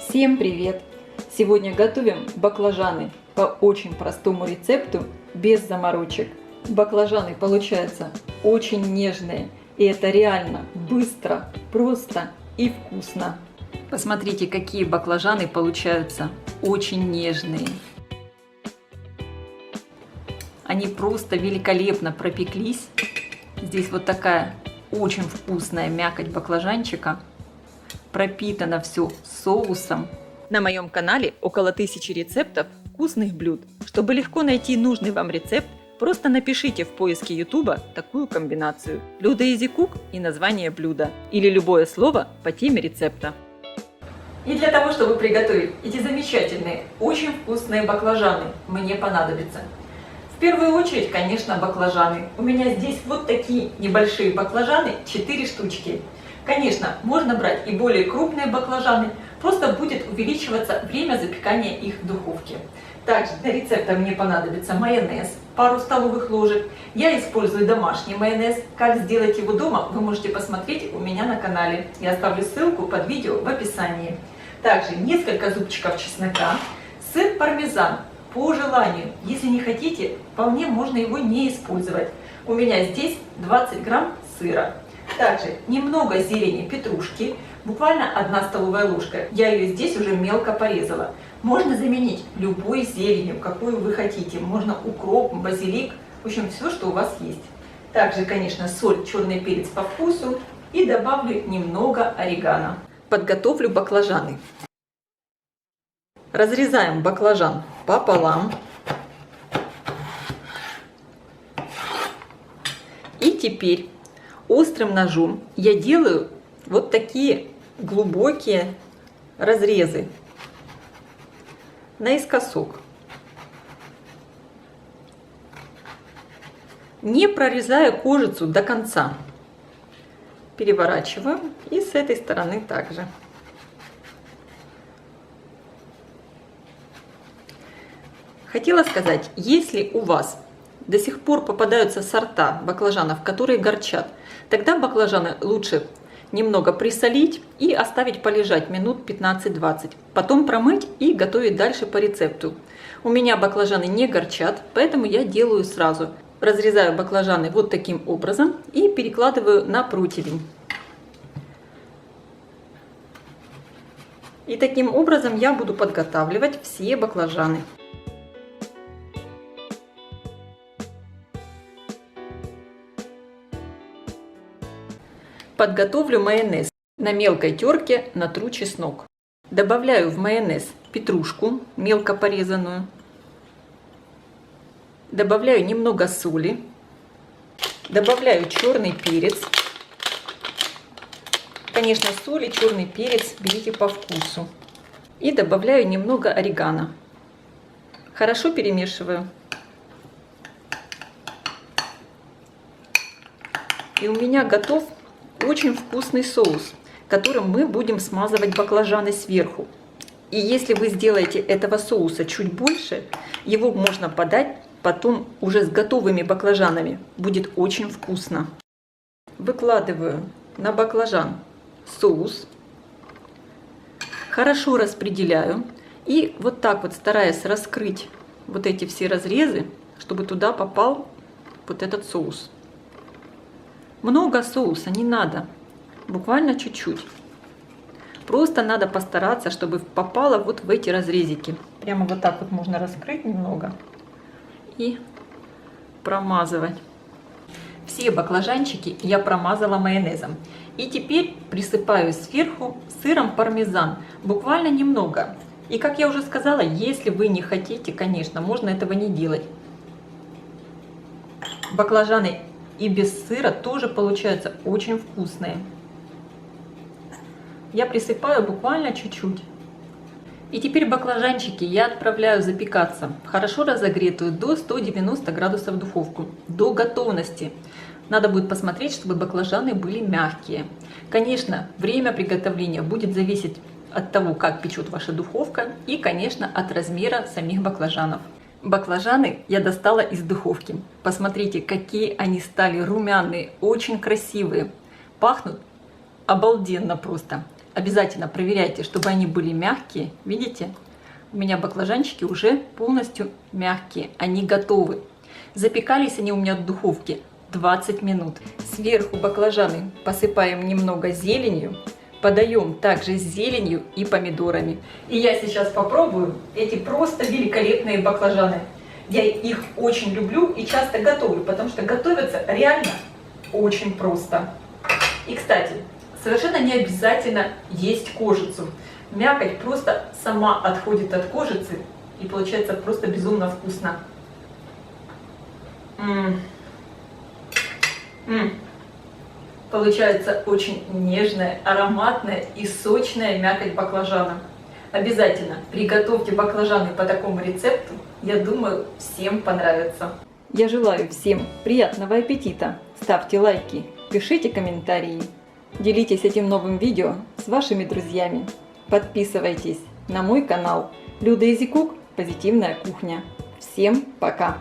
Всем привет! Сегодня готовим баклажаны по очень простому рецепту, без заморочек. Баклажаны получаются очень нежные, и это реально быстро, просто и вкусно. Посмотрите, какие баклажаны получаются очень нежные. Они просто великолепно пропеклись. Здесь вот такая очень вкусная мякоть баклажанчика. Пропитано все соусом. На моем канале около 1000 рецептов вкусных блюд. Чтобы легко найти нужный вам рецепт, просто напишите в поиске YouTube такую комбинацию: блюдо Easy Cook и название блюда, или любое слово по теме рецепта. И для того, чтобы приготовить эти замечательные, очень вкусные баклажаны, мне понадобится в первую очередь, конечно, баклажаны. У меня здесь вот такие небольшие баклажаны, 4 штучки. Конечно, можно брать и более крупные баклажаны, просто будет увеличиваться время запекания их в духовке. Также для рецепта мне понадобится майонез, пару столовых ложек. Я использую домашний майонез. Как сделать его дома, вы можете посмотреть у меня на канале. Я оставлю ссылку под видео в описании. Также несколько зубчиков чеснока, сыр пармезан. По желанию, если не хотите, вполне можно его не использовать. У меня здесь 20 грамм сыра. Также немного зелени петрушки, буквально 1 столовая ложка. Я ее здесь уже мелко порезала. Можно заменить любой зеленью, какую вы хотите. Можно укроп, базилик, в общем, все, что у вас есть. Также, конечно, соль, черный перец по вкусу и добавлю немного орегано. Подготовлю баклажаны. Разрезаем баклажан пополам. И теперь острым ножом я делаю вот такие глубокие разрезы наискосок. Не прорезая кожицу до конца. Переворачиваю и с этой стороны также. Хотела сказать, если у вас до сих пор попадаются сорта баклажанов, которые горчат, тогда баклажаны лучше немного присолить и оставить полежать минут 15-20. Потом промыть и готовить дальше по рецепту. У меня баклажаны не горчат, поэтому я делаю сразу. Разрезаю баклажаны вот таким образом и перекладываю на противень. И таким образом я буду подготавливать все баклажаны. Подготовлю майонез. На мелкой терке натру чеснок. Добавляю в майонез петрушку, мелко порезанную. Добавляю немного соли. Добавляю черный перец. Конечно, соль и черный перец берите по вкусу. И добавляю немного орегано. Хорошо перемешиваю. И у меня готов очень вкусный соус, которым мы будем смазывать баклажаны сверху. И если вы сделаете этого соуса чуть больше, его можно подать потом уже с готовыми баклажанами. Будет очень вкусно. Выкладываю на баклажан соус. Хорошо распределяю. И вот так вот, стараясь раскрыть вот эти все разрезы, чтобы туда попал вот этот соус. Много соуса не надо, буквально чуть-чуть. Просто надо постараться, чтобы попало вот в эти разрезики. Прямо вот так вот можно раскрыть немного и промазывать. Все баклажанчики я промазала майонезом. И теперь присыпаю сверху сыром пармезан, буквально немного. И как я уже сказала, если вы не хотите, конечно, можно этого не делать. Баклажаны и без сыра тоже получаются очень вкусные. Я присыпаю буквально чуть-чуть. И теперь баклажанчики я отправляю запекаться в хорошо разогретую до 190 градусов духовку, до готовности. Надо будет посмотреть, чтобы баклажаны были мягкие. Конечно, время приготовления будет зависеть от того, как печет ваша духовка и, конечно, от размера самих баклажанов. Баклажаны я достала из духовки. Посмотрите, какие они стали румяные, очень красивые. Пахнут обалденно просто. обязательно проверяйте, чтобы они были мягкие. Видите? У меня баклажанчики уже полностью мягкие, они готовы. Запекались они у меня в духовке 20 минут. Сверху баклажаны посыпаем немного зеленью. Подаем также с зеленью и помидорами. И я сейчас попробую эти просто великолепные баклажаны. Я их очень люблю и часто готовлю, потому что готовятся реально очень просто. И, кстати, совершенно не обязательно есть кожицу. Мякоть просто сама отходит от кожицы и получается просто безумно вкусно. Получается очень нежная, ароматная и сочная мякоть баклажана. Обязательно приготовьте баклажаны по такому рецепту. Я думаю, всем понравится. Я желаю всем приятного аппетита. Ставьте лайки, пишите комментарии. Делитесь этим новым видео с вашими друзьями. Подписывайтесь на мой канал Люда Изи Кук. Позитивная кухня. Всем пока!